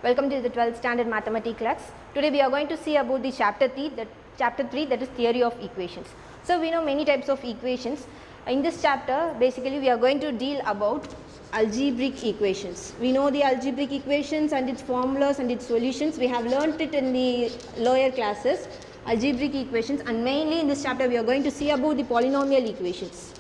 Welcome to the 12th standard mathematics class. Today we are going to see about the chapter 3 that is theory of equations. So we know many types of equations. In this chapter basically we are going to deal about algebraic equations. We know the algebraic equations and its formulas and its solutions. We have learnt it in the lower classes, algebraic equations, and mainly in this chapter we are going to see about the polynomial equations.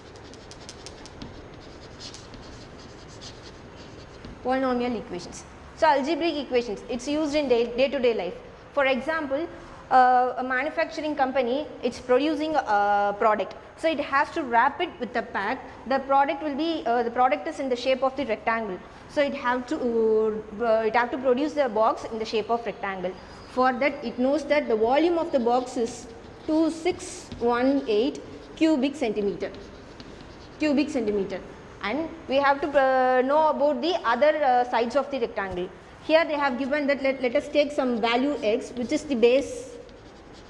Polynomial equations. So algebraic equations, it's used in day-to-day life. For example, a manufacturing company, it's producing a product. So it has to wrap it with a pack. The product will be, the product is in the shape of the rectangle. So it have to produce the box in the shape of rectangle. For that, it knows that the volume of the box is 2618 cubic centimeter. And we have to know about the other sides of the rectangle. Here they have given that let us take some value x, which is the base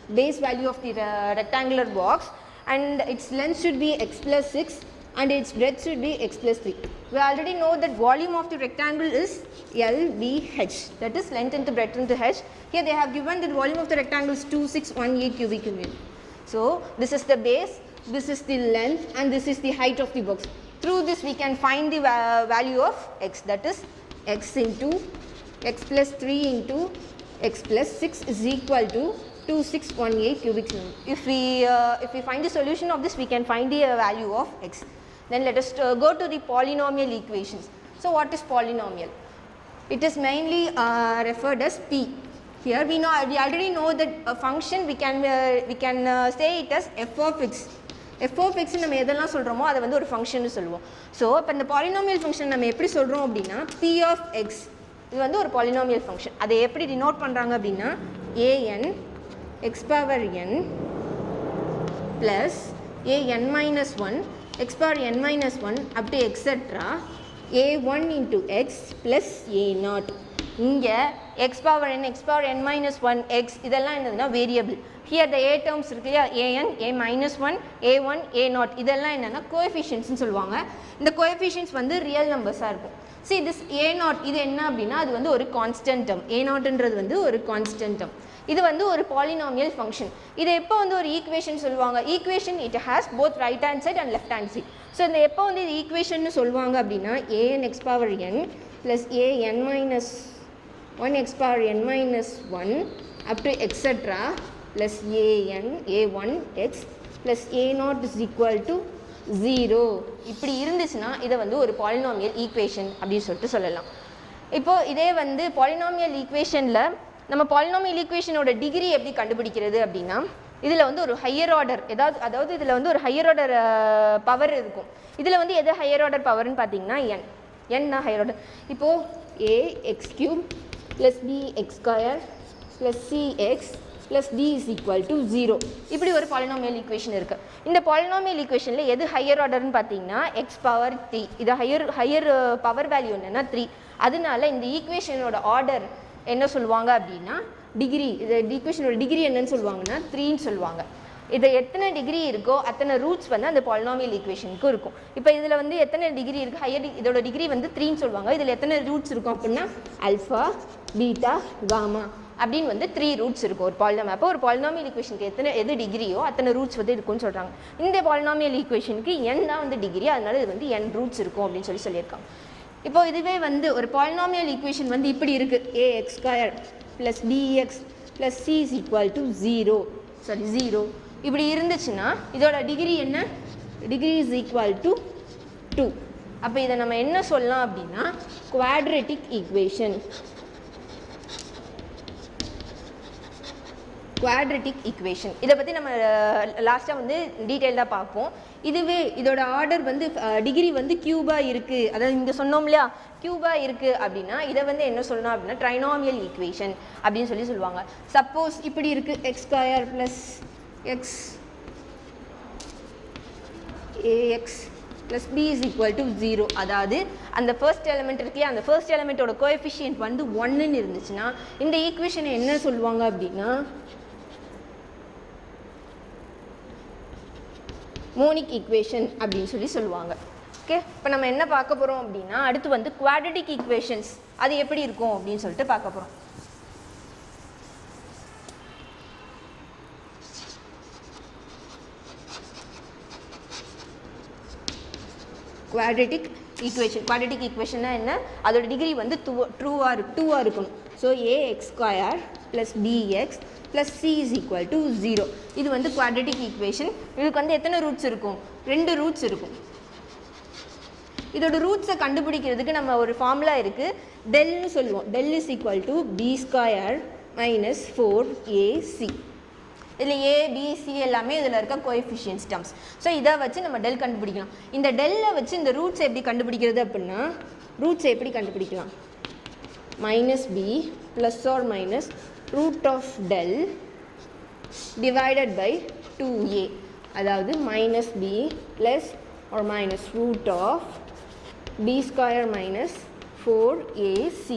value of the rectangular box, and its length should be x plus 6 and its breadth should be x plus 3. We already know that volume of the rectangle is LBH, that is length into breadth into h. Here they have given that volume of the rectangle is 2618 cubic centimeter. So this is the base, this is the length, and this is the height of the box. Through this we can find the value of x, that is x into x plus 3 into x plus 6 is equal to 2618 cubic centimeter. If we find the solution of this, we can find the value of x. Then let us go to the polynomial equations. So what is polynomial? It is mainly referred as p. Here we already know that a function we can say it as f of x. f of x நம்ம எதெல்லாம் சொல்றோமோ அது வந்து ஒரு function சொல்லுவோம். So இப்போ இந்த polynomial function நம்ம எப்படி சொல்கிறோம் அப்படின்னா p of x இது வந்து ஒரு பாலினாமியல் ஃபங்க்ஷன். அதை எப்படி டினோட் பண்ணுறாங்க அப்படின்னா an x power n plus an minus 1 x power n minus 1 up to etc. a1 into x plus a0. இங்கே x power n minus 1 x இதெல்லாம் என்னதுன்னா variable. Here the a terms இருக்கு இல்லையா, an, a minus 1, a1, a0 இதெல்லாம் என்னென்னா கோஎஃபிஷியன்ட்ஸ்னு சொல்லுவாங்க. இந்த coefficients வந்து ரியல் நம்பர்ஸாக இருக்கும். See this a0 இது என்ன அப்படின்னா அது வந்து ஒரு கான்ஸ்டன்ட் டேர்ம். a0ன்றது வந்து ஒரு கான்ஸ்டன்ட் டேர்ம். இது வந்து ஒரு பாலினாமியல் ஃபங்க்ஷன். இதை எப்போ வந்து ஒரு ஈக்குவேஷன் சொல்லுவாங்க? Equation it has both right hand side and left hand side. So இந்த எப்போ வந்து இது ஈக்குவேஷன் சொல்லுவாங்க அப்படின்னா an x power n plus an minus 1 x power n minus 1 up to etc. plus a1 x plus a0 is equal to 0. இப்படி இருந்துச்சுன்னா இதை வந்து ஒரு பாலினாமியல் ஈக்குவேஷன் அப்படின்னு சொல்லிட்டு சொல்லலாம். இப்போது இதே வந்து பாலினாமியல் ஈக்குவேஷனில் நம்ம பாலினாமியல் ஈக்குவேஷனோட டிகிரி எப்படி கண்டுபிடிக்கிறது அப்படின்னா இதில் வந்து ஒரு ஹையர் ஆர்டர் அதாவது இதில் வந்து ஒரு ஹையர் ஆர்டர் பவர் இருக்கும். இதில் வந்து எது ஹையர் ஆர்டர் பவர்னு பார்த்தீங்கன்னா n தான் ஹையர் ஆர்டர். இப்போது a x cube plus b x square plus c x plus d is equal to 0. இப்படி ஒரு பாலினாமியல் ஈக்குவேஷன் இருக்குது. இந்த பாலினாமியல் ஈக்குவேஷனில் எது ஹையர் ஆர்டர்னு பார்த்தீங்கன்னா எக்ஸ் பவர் 3. இது ஹையர் பவர் வேல்யூ என்னென்னா 3. அதனால இந்த ஈக்குவேஷனோட ஆர்டர் என்ன சொல்லுவாங்க அப்படின்னா டிகிரி. இது ஈக்குவேஷனோட டிகிரி என்னன்னு சொல்லுவாங்கன்னா 3ன்னு சொல்லுவாங்க. இது எத்தனை டிகிரி இருக்கோ அத்தனை ரூட்ஸ் வந்து அந்த பாலினாமியல் ஈக்குவேஷனுக்கு இருக்கும். இப்போ இதில் வந்து எத்தனை டிகிரி இருக்குது, ஹையர் இதோட டிகிரி வந்து 3ன்னு சொல்லுவாங்க. இதில் எத்தனை ரூட்ஸ் இருக்கும் அப்படின்னா ஆல்ஃபா, பீட்டா, காமா அப்படின்னு வந்து 3 ரூட்ஸ் இருக்கும் ஒரு பாலினாமியல். அப்போ ஒரு பாலினாமியல் ஈக்குவேஷனுக்கு எது டிகிரியோ அத்தனை ரூட்ஸ் வந்து இருக்குன்னு சொல்கிறாங்க. இந்த பாலினாமியல் ஈக்குவேஷனுக்கு n தான் வந்து டிகிரி, அதனால இது வந்து n ரூட்ஸ் இருக்கும் அப்படின்னு சொல்லியிருக்காங்க. இப்போ இதுவே வந்து ஒரு பாலினாமியல் ஈக்குவேஷன் வந்து இப்படி இருக்குது, ax square plus bx plus c is equal to 0 இப்படி இருந்துச்சுன்னா இதோட டிகிரி என்ன? Degree is equal to 2. அப்போ இதை நம்ம என்ன சொல்லலாம் அப்படின்னா குவாட்ரேட்டிக் ஈக்குவேஷன். குவாட்ரேட்டிக் ஈக்குவேஷன் இதை பற்றி நம்ம லாஸ்ட்டாக வந்து டீட்டெயில்டாக பார்ப்போம். இதுவே இதோட ஆர்டர் வந்து டிகிரி வந்து கியூபாக இருக்குது, அதாவது இங்கே சொன்னோம் இல்லையா கியூபாக இருக்குது அப்படின்னா இதை வந்து என்ன சொல்லணும் அப்படின்னா ட்ரைனாமியல் ஈக்குவேஷன் அப்படின்னு சொல்லுவாங்க. சப்போஸ் இப்படி இருக்குது x square plus x a x plus b is equal to 0. அதாவது அந்த ஃபர்ஸ்ட் எலிமெண்ட் இருக்கு, அந்த ஃபர்ஸ்ட் எலிமெண்ட்டோட கோஎஃபிஷியன்ட் வந்து 1ன்னு இருந்துச்சுன்னா இந்த ஈக்குவேஷனை என்ன சொல்லுவாங்க அப்படின்னா மோனிக் ஈக்குவேஷன் அப்படின்னு சொல்லுவாங்க. ஓகே, இப்போ நம்ம என்ன பார்க்க போகிறோம் அப்படின்னா அடுத்து வந்து குவாட்ரேட்டிக் ஈக்குவேஷன்ஸ். அது எப்படி இருக்கும் அப்படின்னு சொல்லிட்டு பார்க்க போகிறோம். quadratic equation என்ன, அதோட டிகிரி வந்து டூவாக இருக்கணும். So ax square plus bx plus c is equal to 0. இது வந்து quadratic equation. இதுக்கு வந்து எத்தனை ரூட்ஸ் இருக்கும்? 2 ரூட்ஸ் இருக்கும். இதோட ரூட்ஸை கண்டுபிடிக்கிறதுக்கு நம்ம ஒரு ஃபார்முலா இருக்குது, டெல்னு சொல்லுவோம். Del is equal to b square minus 4ac. இதில் ஏ பி சி எல்லாமே இதில் இருக்க கோஎஃபிஷியன்ஸ் டேர்ம்ஸ். ஸோ இதை வச்சு நம்ம டெல் கண்டுபிடிக்கலாம். இந்த டெல்லை வச்சு இந்த ரூட்ஸை எப்படி கண்டுபிடிக்கிறது அப்படின்னா, ரூட்ஸை எப்படி கண்டுபிடிக்கலாம்? Minus b plus or minus root of del divided by 2a. அதாவது minus b plus or minus root of b square minus 4ac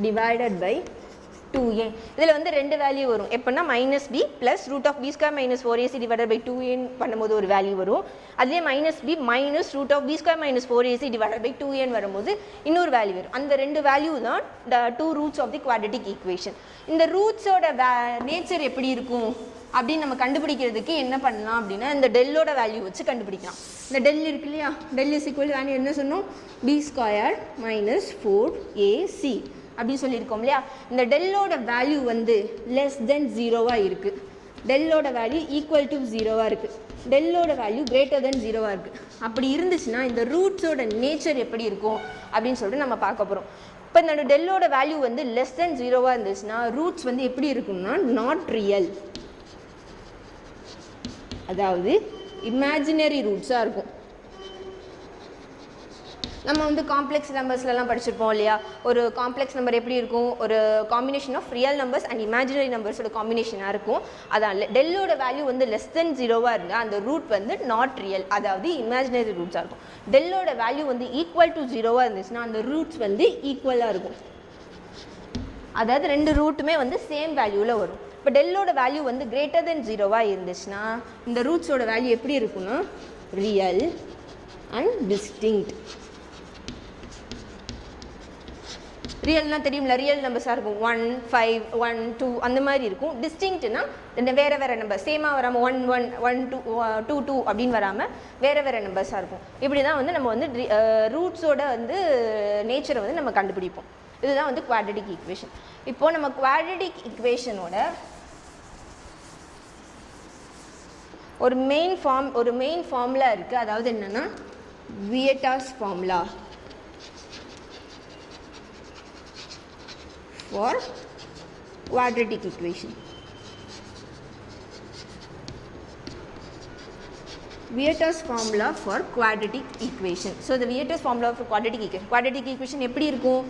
divided by 2a. இதில் வந்து 2 வேல்யூ வரும். எப்படின்னா minus b plus root of b square minus 4ac divided by 2a பண்ணும்போது ஒரு value வரும். அதுலேயே minus b minus root of b square minus 4ac divided by 2a வரும்போது இன்னொரு வேல்யூ வரும். அந்த 2 வேல்யூ தான் the 2 roots of the quadratic equation. இந்த ரூட்ஸோட நேச்சர் எப்படி இருக்கும் அப்படின்னு நம்ம கண்டுபிடிக்கிறதுக்கு என்ன பண்ணலாம் அப்படின்னா, இந்த டெல்லோட வேல்யூ வச்சு கண்டுபிடிக்கலாம். இந்த டெல் இருக்கு இல்லையா, டெல் இஸ் ஈக்குவல் வேல்யூ என்ன சொன்னோம்? பி ஸ்கொயர் மைனஸ் 4ac அப்படின்னு சொல்லியிருக்கோம் இல்லையா. இந்த டெல்லோட வேல்யூ வந்து லெஸ் தென் 0வாக இருக்குது, டெல்லோட வேல்யூ ஈக்குவல் டு 0வாக இருக்குது, டெல்லோட வேல்யூ கிரேட்டர் தென் 0வாக இருக்குது. அப்படி இருந்துச்சுன்னா இந்த ரூட்ஸோட நேச்சர் எப்படி இருக்கும் அப்படின்னு சொல்லிட்டு நம்ம பார்க்க போகிறோம். இப்போ இந்த டெல்லோட வேல்யூ வந்து லெஸ் தென் 0வாக இருந்துச்சுன்னா ரூட்ஸ் வந்து எப்படி இருக்கும்னா நாட் ரியல், அதாவது இமேஜினரி ரூட்ஸாக இருக்கும். நம்ம வந்து காம்ப்ளெக்ஸ் நம்பர்ஸ்லாம் படிச்சிருப்போம் இல்லையா, ஒரு காம்ப்ளெக்ஸ் நம்பர் எப்படி இருக்கும்? ஒரு combination of real numbers and imaginary நம்பர்ஸோட காம்பினேஷனாக இருக்கும். அதான் டெல்லோட வேல்யூ வந்து லெஸ் தென் 0வாக இருந்தால் அந்த ரூட் வந்து நாட் ரியல், அதாவது இமேஜினரி ரூட்ஸாக இருக்கும். டெல்லோட வேல்யூ வந்து ஈக்குவல் டு 0வாக இருந்துச்சுன்னா அந்த ரூட்ஸ் வந்து ஈக்குவலாக இருக்கும், அதாவது 2 ரூட்டுமே வந்து சேம் வேல்யூவில் வரும். இப்போ டெல்லோட வேல்யூ வந்து கிரேட்டர் தென் 0வாக இருந்துச்சுன்னா இந்த ரூட்ஸோட வேல்யூ எப்படி இருக்குன்னா ரியல் அண்ட் டிஸ்டிங்க்ட். ரியல்னா தெரியும்ல, ரியல் நம்பர்ஸாக இருக்கும், 1 5 1 2 அந்த மாதிரி இருக்கும். டிஸ்டிங்க்ட்னா வேறு வேறு நம்பர் சேமாக வராமல் 1 1 1 2 2 2 அப்படின்னு வராமல் வேறு வேறு நம்பர்ஸாக இருக்கும். இப்படி தான் வந்து நம்ம வந்து ரூட்ஸோட வந்து நேச்சரை வந்து நம்ம கண்டுபிடிப்போம். இதுதான் வந்து குவாட்ரடிக் ஈக்குவேஷன். இப்போது நம்ம குவாட்ரடிக் ஈக்குவேஷனோட ஒரு மெயின் ஃபார்முலா இருக்குது. அதாவது என்னென்னா வியட்டாஸ் formula for quadratic equation. Vieta's formula for quadratic equation. So the Vieta's formula for quadratic equation எப்படி இருக்கும்?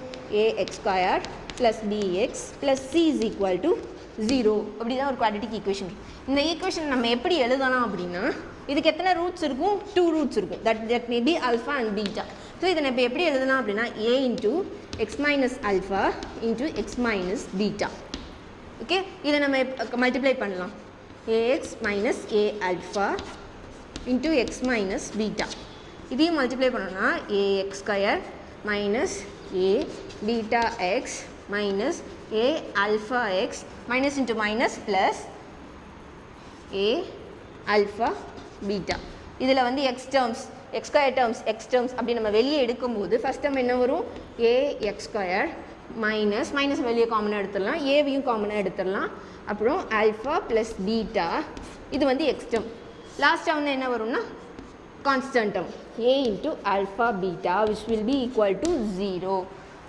ax square plus bx plus c is equal to 0. அப்படி தான் ஒரு quadratic equation. இந்த ஈக்குவேஷன் நம்ம எப்படி எழுதலாம் அப்படின்னா, இதுக்கு எத்தனை ரூட்ஸ் இருக்கும்? 2 ரூட்ஸ் இருக்கும். that may be alpha and beta. So இதை நம்ம எப்படி எழுதலாம் அப்படின்னா a into x minus alpha into x minus beta. Okay, இதை நம்ம மல்டிப்ளை பண்ணலாம். ax minus a alpha into x minus beta. இதையும் மல்டிப்ளை பண்ணோம்னா ax square minus a beta x minus a alpha x minus into minus plus a alpha beta. இதில் வந்து x square terms X terms அப்படி நம்ம வெளியே எடுக்கும்போது first time என்ன வரும்? ஏ எக்ஸ் ஸ்கொயர் மைனஸ் வெளியே காமனாக எடுத்துடலாம், ஏவையும் காமனாக எடுத்துடலாம். அப்புறம் ஆல்ஃபா ப்ளஸ் பீட்டா, இது வந்து எக்ஸ் டேர்ம். லாஸ்ட்டாக வந்து என்ன வரும்னா constant term A into alpha beta which will be equal to 0.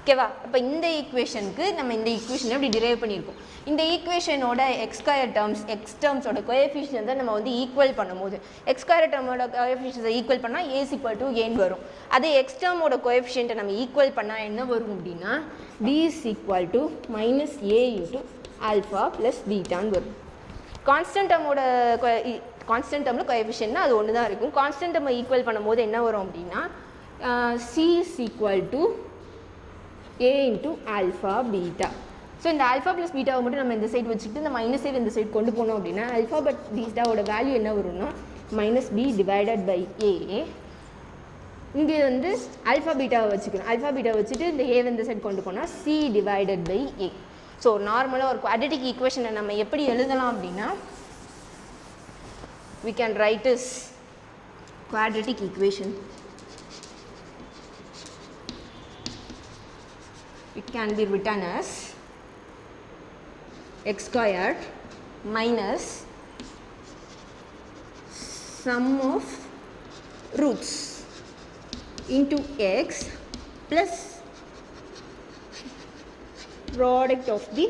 ஓகேவா? இப்போ இந்த ஈக்குவேஷனுக்கு நம்ம இந்த ஈக்குவேஷனை அப்படி டிரைவ் பண்ணியிருக்கோம். இந்த ஈக்குவேஷனோட எக்ஸ் டேர்ம்ஸோட கோஎஃபிஷியன்ஸை நம்ம வந்து ஈக்குவல் பண்ணும்போது எக்ஸ் ஸ்கொயர் டேர்மோட கோஎஃபிஷியன்ஸை ஈக்குவல் பண்ணால் ஏ ஈக்குவல் டு ஏன்னு வரும். அதே எக்ஸ் டேர்மோட கோஎஃபிஷியன்ட்டை நம்ம ஈக்குவல் பண்ணால் என்ன வரும் அப்படின்னா p is equal to minus a into alpha plus பீட்டான்னு வரும். கான்ஸ்டன்ட் டேர்மில் கோஎஃபிஷியன்ட்னா அது ஒன்று தான் இருக்கும். கான்ஸ்டன்ட் டேர்மை ஈக்குவல் பண்ணும்போது என்ன வரும் அப்படின்னா C is equal to a into alpha beta. So இந்த ஆல்ஃபா ப்ளஸ் பீட்டாவை மட்டும் நம்ம இந்த சைடு வச்சுட்டு இந்த மைனஸ் சைடு இந்த சைடு கொண்டு போனோம் அப்படின்னா ஆல்ஃபா பட் பீட்டாவோட வேல்யூ என்ன வரும்னா மைனஸ் பி டிவைடட் பை ஏ இங்கே வந்து ஆல்ஃபா பீட்டாவை வச்சுக்கணும். ஆல்ஃபா பீட்டாவை வச்சுட்டு இந்த ஏ இந்த சைட் கொண்டு போனால் c divided by a. So நார்மலாக ஒரு குவாட்ரட்டிக் ஈக்குவேஷனை நம்ம எப்படி எழுதலாம் அப்படின்னா we can write as quadratic equation. It can be written as x squared minus sum of roots into x plus product of the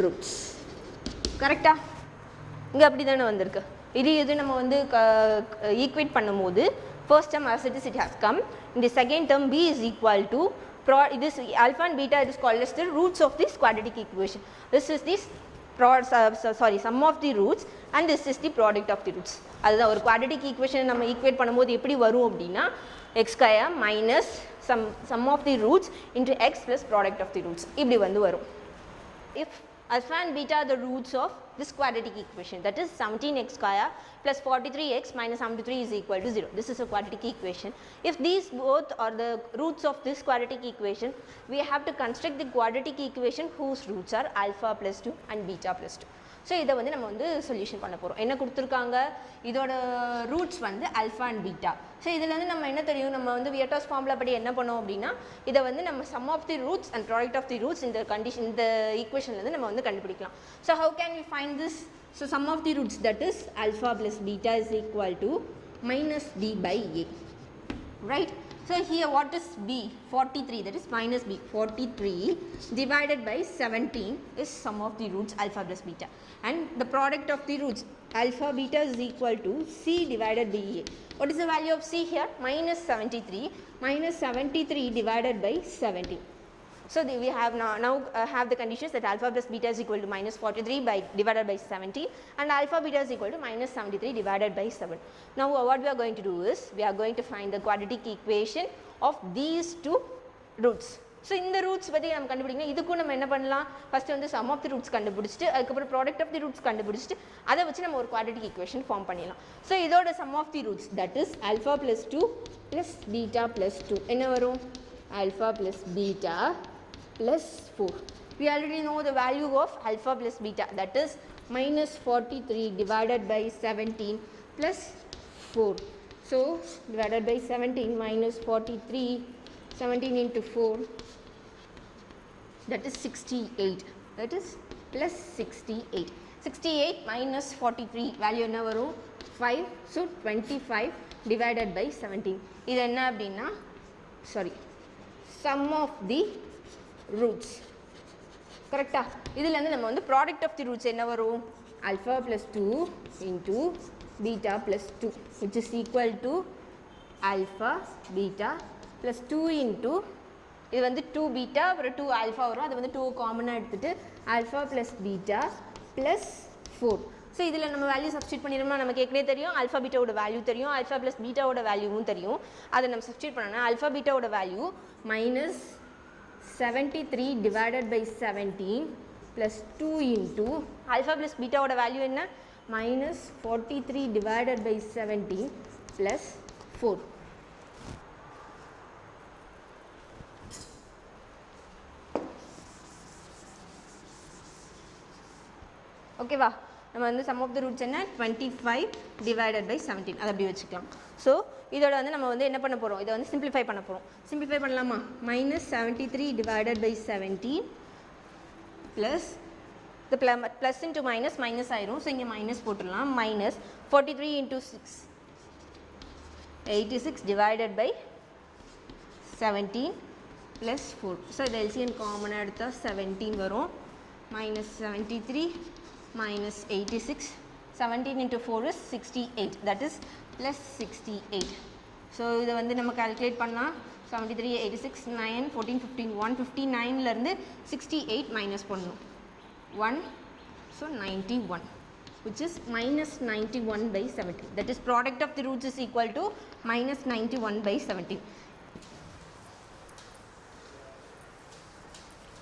roots. கரெக்டா? இங்கே அப்படி தானே வந்திருக்கு. இது நம்ம வந்து ஈக்குவேட் பண்ணும்போது first term as it is, it has come. In the second term b is equal to this alpha and beta, it is called as the roots of this quadratic equation. This is this sum of the roots and this is the product of the roots. அதுதான் ஒரு quadratic equation நம்ம equate பண்ணும்போது எப்படி வரும் அப்படின்னா x square minus sum of the roots into x plus product of the roots இப்படி வந்து வரும். If alpha and beta are the roots of this quadratic equation, that is 17x square plus 43x minus 73 is equal to 0. This is a quadratic equation. If these both are the roots of this quadratic equation, we have to construct the quadratic equation whose roots are alpha plus 2 and beta plus 2. So இதை வந்து நம்ம வந்து solution பண்ண போகிறோம். என்ன கொடுத்துருக்காங்க, இதோட roots வந்து ஆல்ஃபா அண்ட் பீட்டா. ஸோ இதில் வந்து நம்ம என்ன தெரியும், நம்ம வந்து வியர்டாஸ் ஃபார்முலா படி என்ன பண்ணோம் அப்படின்னா இதை வந்து நம்ம sum of the roots and product of the roots இந்த கண்டிஷன் இந்த ஈக்குவேஷன்லேருந்து நம்ம வந்து கண்டுபிடிக்கலாம். So how can we find this? So sum of the roots that is alpha plus beta is equal to minus b by a, right? So here what is b? 43, that is minus b. 43 divided by 17 is sum of the roots alpha plus beta, and the product of the roots alpha beta is equal to c divided by a. What is the value of c here? Minus 73. Minus 73 divided by 17. So we have now have the conditions that alpha plus beta is equal to minus 43 divided by 17 and alpha beta is equal to minus 73 divided by 7. Now what we are going to do is we are going to find the quadratic equation of these two roots. So in the roots பத்தி நம்ம கண்டுபிடிக்கணும். இதுக்கும் நம்ம என்ன பண்ணலாம், first வந்து sum of the roots கண்டுபிடிச்சிட்டு அதுக்கப்புறம் product of the roots கண்டுபிடிச்சிட்டு அதை வச்சு நம்ம ஒரு quadratic equation ஃபார்ம் பண்ணிடலாம். ஸோ இதோட sum of the roots that is alpha plus 2 plus beta plus 2 என்ன வரும்? Alpha plus beta plus 4. We already know the value of alpha plus beta, that is minus 43 divided by 17 plus 4. So divided by 17 minus 43, 17 into 4, that is 68, that is plus 68. 68 minus 43 value என்ன வரும்? 5. So 25 divided by 17. இது என்ன அப்படின்னா sum of the roots. கரெக்டா? இதிலேருந்து நம்ம வந்து product of the roots என்ன வரும்? Alpha plus 2 into beta plus 2 which is equal to alpha beta plus 2 into இது வந்து 2 பீட்டா அப்புறம் 2 ஆல்ஃபா வரும். அது வந்து 2 காமனாக எடுத்துகிட்டு alpha plus beta plus 4. So இதில் நம்ம வேல்யூ சப்ஸ்டியூட் பண்ணிடணும்னா நமக்கு ஏற்கனவே தெரியும் ஆல்ஃபா பீட்டாவோட வேல்யூ தெரியும், ஆல்ஃபா ப்ளஸ் பீட்டாவோட வேல்யூவும் தெரியும். அதை நம்ம சப்ஸ்டியூட் பண்ணோம்னா ஆல்ஃபா பீட்டாவோட value minus 73 divided by 17 plus 2 into alpha plus beta oda value enna minus 43 divided by 17 plus 4. Okay va, நம்ம வந்து sum of the roots என்ன 25 divided by 17 அதை அப்படி வச்சுக்கலாம். ஸோ இதோட வந்து நம்ம வந்து என்ன பண்ண போகிறோம், இதை வந்து சிம்பிளிஃபை பண்ண போகிறோம். சிம்பிளிஃபை பண்ணலாமா? மைனஸ் 73 டிவைடட் பை 17 ப்ளஸ் இந்த ப்ளஸ் இன்ட்டு மைனஸ் மைனஸ் ஆயிரும். ஸோ இங்கே மைனஸ் போட்டுடலாம். Minus 43 into 6 86 divided by 17 plus 4. So இது எல்சிஎம் காமனாக எடுத்தால் 17 வரும். Minus 73 minus 86, 17 into 4 is 68, that is plus 68. So இதை வந்து நம்ம calculate பண்ணால் 73, 86, 9, 14, 15, 159 இருந்து 68 minus பண்ணணும் 1, so 91, which is minus 91 by 17. That is product of the roots is equal to minus 91 by 17.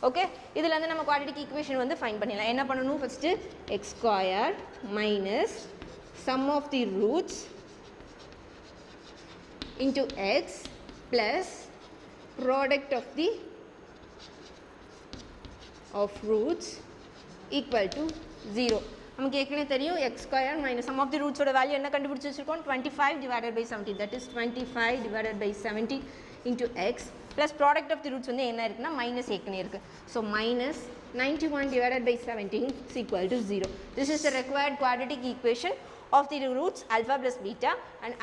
Okay, இதில் வந்து நம்ம குவாட்ரட்டிக் ஈக்குவேஷன் வந்து ஃபைண்ட் பண்ணிடலாம். என்ன பண்ணணும், first x square minus sum of the roots into x plus product of roots equal to 0. நமக்கு ஏற்கனவே தெரியும் x square minus sum of the roots ஓட வேல்யூ என்ன கண்டுபிடிச்சு வச்சிருக்கோம் 25 divided by 17, that is 25 divided by 17 into x plus product of the roots வந்து என்ன இருக்குன்னா மைனஸ் ஏற்கனவே இருக்கு. So minus 91 divided by 17 is equal to 0. This is the required quadratic equation of the roots alpha plus beta and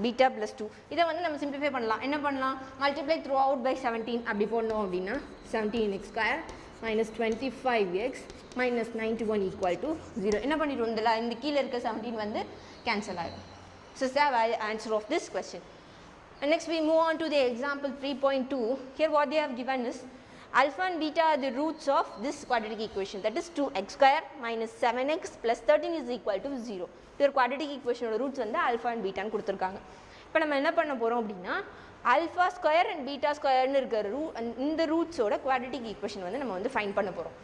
beta plus 2. இதை வந்து நம்ம simplify பண்ணலாம். என்ன பண்ணலாம்? multiply throughout by 17 அப்படி போடணும் அப்படின்னா 17x square minus 25x minus 91 equal to 0. என்ன பண்ணிட்டு வந்தலாம்? இந்த கீழே இருக்க 17 வந்து cancel ஆயிடும். So this is the answer of this question. And next we move on to the example 3.2. Here what they have given is alpha and beta are the roots of this quadratic equation, that is 2x square minus 7x plus 13 is equal to 0. இது ஒரு quadratic equation ஓட roots வந்து alpha and beta ன்னு கொடுத்துருக்காங்க. இப்போ நம்ம என்ன பண்ண போகிறோம் அப்படின்னா alpha square and beta square ன்னு இருக்கிற இந்த ரூட்ஸோட quadratic equation வந்து நம்ம வந்து ஃபைண்ட் பண்ண போகிறோம்.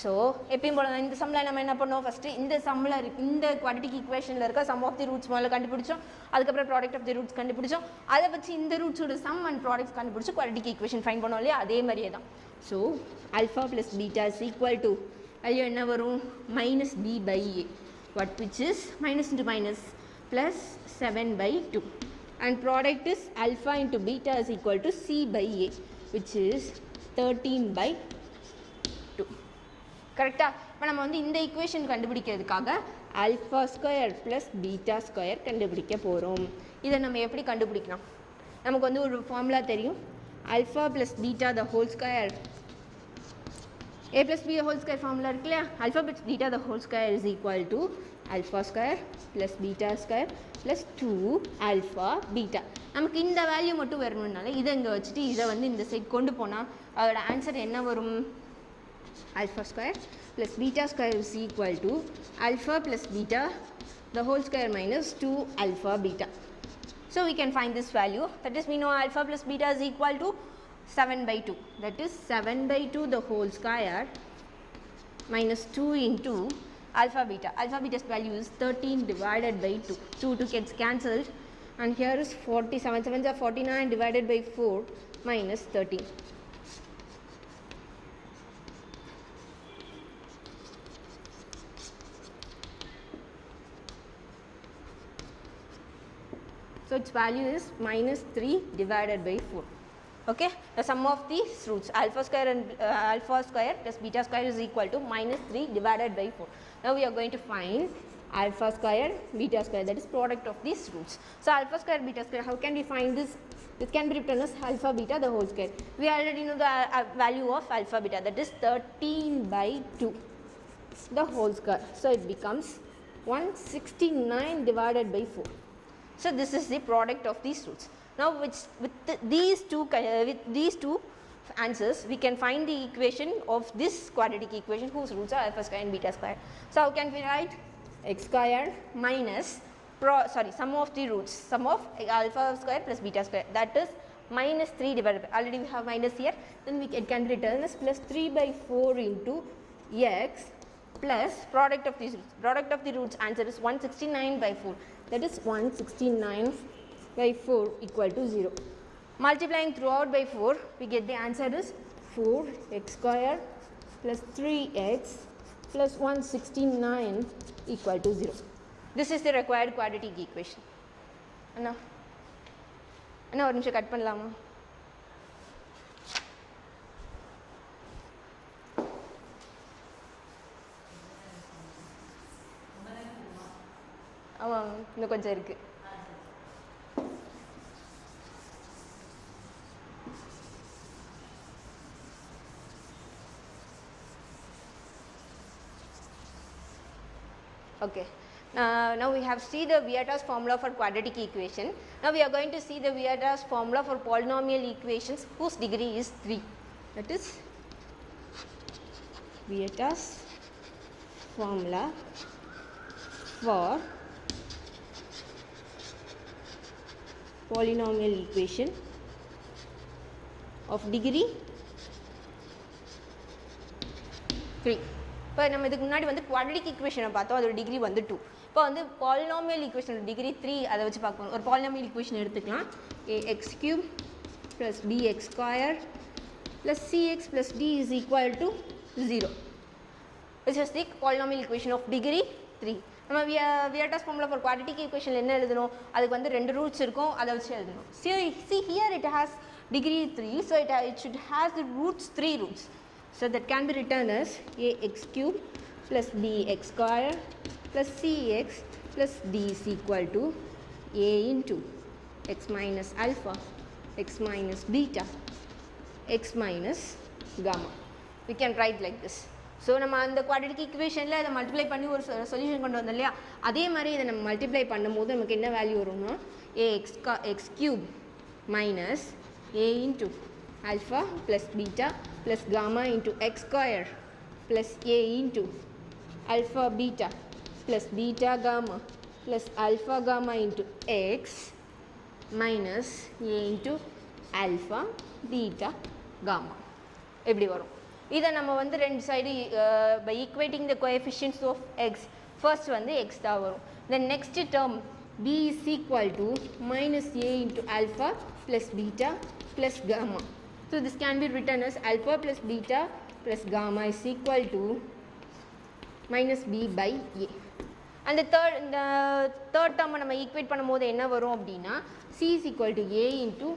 ஸோ எப்பயும் போல இந்த சம்மில் நம்ம என்ன பண்ணோம், ஃபஸ்ட்டு இந்த சம்மில் இந்த குவாட்ரட்டிக் ஈக்குவேஷனில் இருக்க சம் ஆஃப் தி ரூட்ஸ் முதல்ல கண்டுபிடிச்சோம், அதுக்கப்புறம் ப்ராடக்ட் ஆஃப் தி ரூட்ஸ் கண்டுபிடிச்சோம், அதை வச்சு இந்த ரூட்ஸோட சம் அண்ட் ப்ராடக்ட்ஸ் கண்டுபிடிச்சி குவாட்ரட்டிக் ஈக்குவேஷன் ஃபைண்ட் பண்ணோம் இல்லையா, அதே மாதிரியே தான். So alpha plus beta is equal to ஐயோ என்ன வரும் minus b by a, what which is minus into minus plus 7 by 2 and product is alpha into beta is equal to c by a which is 13 by 2. கரெக்டா? இப்போ நம்ம வந்து இந்த equation கண்டுபிடிக்கிறதுக்காக alpha square plus beta square கண்டுபிடிக்க போகிறோம். இதை நம்ம எப்படி கண்டுபிடிக்கலாம்? நமக்கு வந்து ஒரு ஃபார்முலா தெரியும், alpha plus beta the whole square, a plus b whole square formula இருக்கு இல்லையா, alpha plus beta the whole square is equal to alpha square plus beta square plus 2 alpha beta. நமக்கு இந்த வேல்யூ மட்டும் வரணும்னால இதை இங்கே வச்சுட்டு இதை வந்து இந்த சைட் கொண்டு போனால் அதோட ஆன்சர் என்ன வரும், alpha square plus beta square is equal to alpha plus beta the whole square minus 2 alpha beta. So we can find this value, that is we know alpha plus beta is equal to 7 by 2, that is 7 by 2 the whole square minus 2 into alpha beta. Alpha beta's value is 13 divided by 2. 2 gets cancelled and here is 47, 7s are 49 divided by 4 minus 13. So its value is minus 3 divided by 4. Okay, the sum of these roots alpha square and alpha square plus beta square is equal to minus 3 divided by 4. Now we are going to find alpha square beta square, that is product of these roots. So alpha square beta square, how can we find this? This can be written as alpha beta the whole square. We already know the value of alpha beta, that is 13 by 2 the whole square. So it becomes 169 divided by 4. So this is the product of these roots. Now with these two answers we can find the equation of this quadratic equation whose roots are alpha square and beta square. So how can we write x square minus sum of the roots, sum of alpha square plus beta square, that is minus 3 divided by, already we have minus here, then it can be written as plus 3 by 4 into x plus product of these roots. Product of the roots answer is 169 by 4, that is 169 by 4 equal to 0. Multiplying throughout by 4 we get the answer is 4x square plus 3x plus 169 equal to 0. This is the required quadratic equation. Anna ஒரு நிமிஷம் cut பண்ணலாமா? ஆமாம், இன்னும் கொஞ்சம் இருக்கு. Okay, now we have see the Vidhya's formula for quadratic equation. Now we are going to see the Vidhya's formula for polynomial equations whose degree is 3. That is Vidhya's formula for polynomial equation of degree 3. இப்போ நம்ம இதுக்கு முன்னாடி வந்து quadratic ஈக்குவேஷனை பார்த்தோம், அதோட degree வந்து 2. இப்போ இப்போ வந்து பாலினாமியல் ஈக்குவேஷன் டிகிரி 3 அதை வச்சு பார்க்கணும். ஒரு பாலினாமியல் ஈக்குவேஷன் எடுத்துக்கலாம். ax³ + bx² + cx + d is equal to 0. This is the polynomial equation of degree 3. நம்ம Vieta's formula for quadratic equation என்ன எழுதணும், அதுக்கு வந்து ரெண்டு ரூட்ஸ் இருக்கும், அதை வச்சு எழுதணும். See here it has degree 3, so it should has the roots 3 roots. So that can be written as ax³ + bx² + cx + d is equal to a into x minus alpha, x minus beta, x minus gamma. We can write like this. So நம்ம அந்த quadratic ஈக்குவேஷனில் அதை multiply பண்ணி ஒரு solution கொண்டு வந்தோம் இல்லையா, அதே மாதிரி இதை நம்ம மல்டிப்ளை பண்ணும்போது நமக்கு என்ன வேல்யூ வரும்னா x³ minus a into alpha plus beta plus gamma into x² plus a into alpha beta plus beta gamma plus alpha gamma into x minus a into alpha beta gamma எப்படி வரும். இதை நம்ம வந்து ரெண்டு side by equating the coefficients of x, first வந்து x தான் வரும். then next term b is equal to minus a into alpha plus beta plus gamma. So this can be written as alpha plus beta plus gamma is equal to minus b by a. And the third term நம்ம equate பண்ணும்போது என்ன வரும் அப்படின்னா c is equal to a into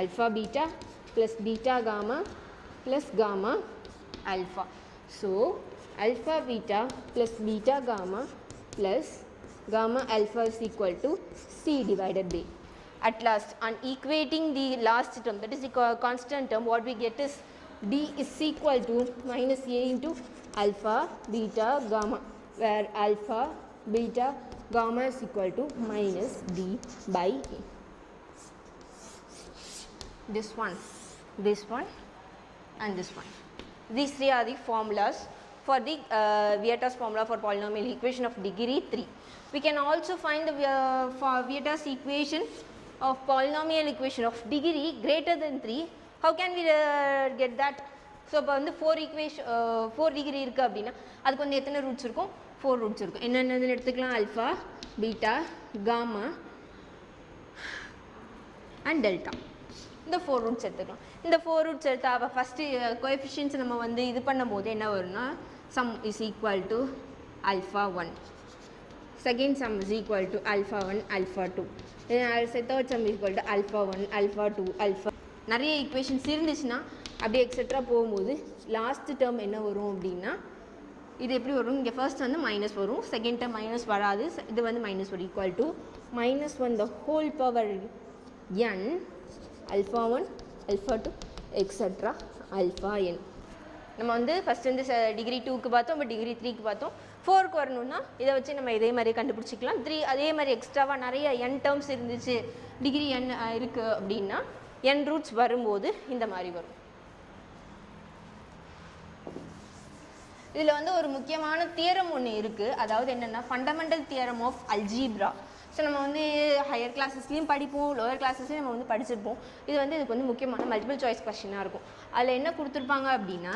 alpha beta plus beta gamma plus gamma alpha. So alpha beta plus beta gamma plus gamma alpha is equal to c divided by. At last, on equating the last term, that is the constant term, what we get is d is equal to minus a into alpha beta gamma, where alpha beta gamma is equal to minus d by a. This one and this one. These three are the formulas for the Vieta's formula for polynomial equation of degree 3. We can also find the for Vieta's equation of polynomial equation of degree greater than 3. How can we get that? So இப்போ வந்து 4 degree இருக்குது அப்படின்னா அதுக்கு வந்து எத்தனை roots இருக்கும், 4 roots இருக்கும். என்னென்னு எடுத்துக்கலாம், alpha beta gamma and delta. இந்த 4 ரூட்ஸ் எடுத்துக்கலாம். இந்த 4 ரூட்ஸ் எடுத்தா அப்போ ஃபஸ்ட்டு கோஎஃபிஷியன்ஸ் நம்ம வந்து இது பண்ணும்போது என்ன வரும்னா some is equal to alpha 1, second sum is equal to alpha 1 alpha 2, third sum equal to alpha 1 alpha 2 alpha. நிறைய ஈக்குவேஷன்ஸ் இருந்துச்சுன்னா அப்படியே எக்ஸெட்ரா போகும்போது லாஸ்ட் டேர்ம் என்ன வரும் அப்படின்னா இது எப்படி வரும், இங்கே ஃபர்ஸ்ட் வந்து மைனஸ் வரும், செகண்ட் டேர்ம் மைனஸ் வராது, இது வந்து மைனஸ் வரும், equal to -1 the whole power n alpha 1 alpha 2 etc alpha n. நம்ம வந்து ஃபஸ்ட் வந்து டிகிரி 2க்கு பார்த்தோம், இப்போ டிகிரி 3க்கு பார்த்தோம். 4க்கு வரணும்னா இதை வச்சு நம்ம இதே மாதிரி கண்டுபிடிச்சிக்கலாம். 3 அதே மாதிரி எக்ஸ்ட்ராவாக நிறைய n டேர்ம்ஸ் இருந்துச்சு, டிகிரி n இருக்குது அப்படின்னா n ரூட்ஸ் வரும்போது இந்த மாதிரி வரும். இதில் வந்து ஒரு முக்கியமான தியரம் ஒன்று இருக்குது, அதாவது என்னென்னா fundamental theorem of algebra. So நம்ம வந்து ஹையர் கிளாஸஸ்லேயும் படிப்போம், லோயர் கிளாஸஸ்லேயும் நம்ம வந்து படிச்சிருப்போம். இது வந்து இதுக்கு வந்து முக்கியமான மல்டிபிள் சாய்ஸ் கொஸ்டினாக இருக்கும். அதில் என்ன கொடுத்துருப்பாங்க அப்படின்னா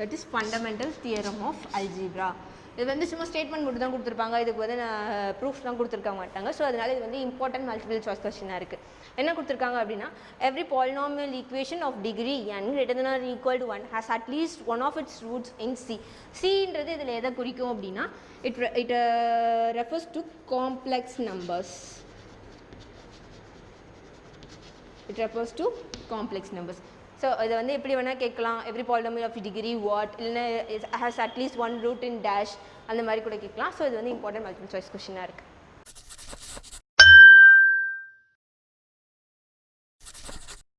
that is fundamental theorem of algebra. இது வந்து சும்மா ஸ்டேட்மெண்ட் மட்டும் தான் கொடுத்துருப்பாங்க, இதுக்கு வந்து ப்ரூஃப் தான் கொடுத்துருக்க மாட்டாங்க. ஸோ அதனால் இது வந்து இம்பார்ட்டன்ட் மல்டிபிள் சாய்ஸ் கொஸ்டினாக இருக்குது. என்ன கொடுத்துருக்காங்க அப்படின்னா every polynomial equation of degree n greater than or equal to 1 has at least one of its roots in C. Cன்றது இதில் எதை குறிக்கும் அப்படின்னா it refers to complex numbers. It refers to complex numbers. So இதை வந்து எப்படி வேணால் கேட்கலாம், every polynomial of degree what, இல்லைன்னா has at least one root in dash, அந்த மாதிரி கூட கேட்கலாம். ஸோ இது வந்து இம்பார்ட்டன்ட் மல்டிபிள் சாய்ஸ் கொஸ்டினாக இருக்குது.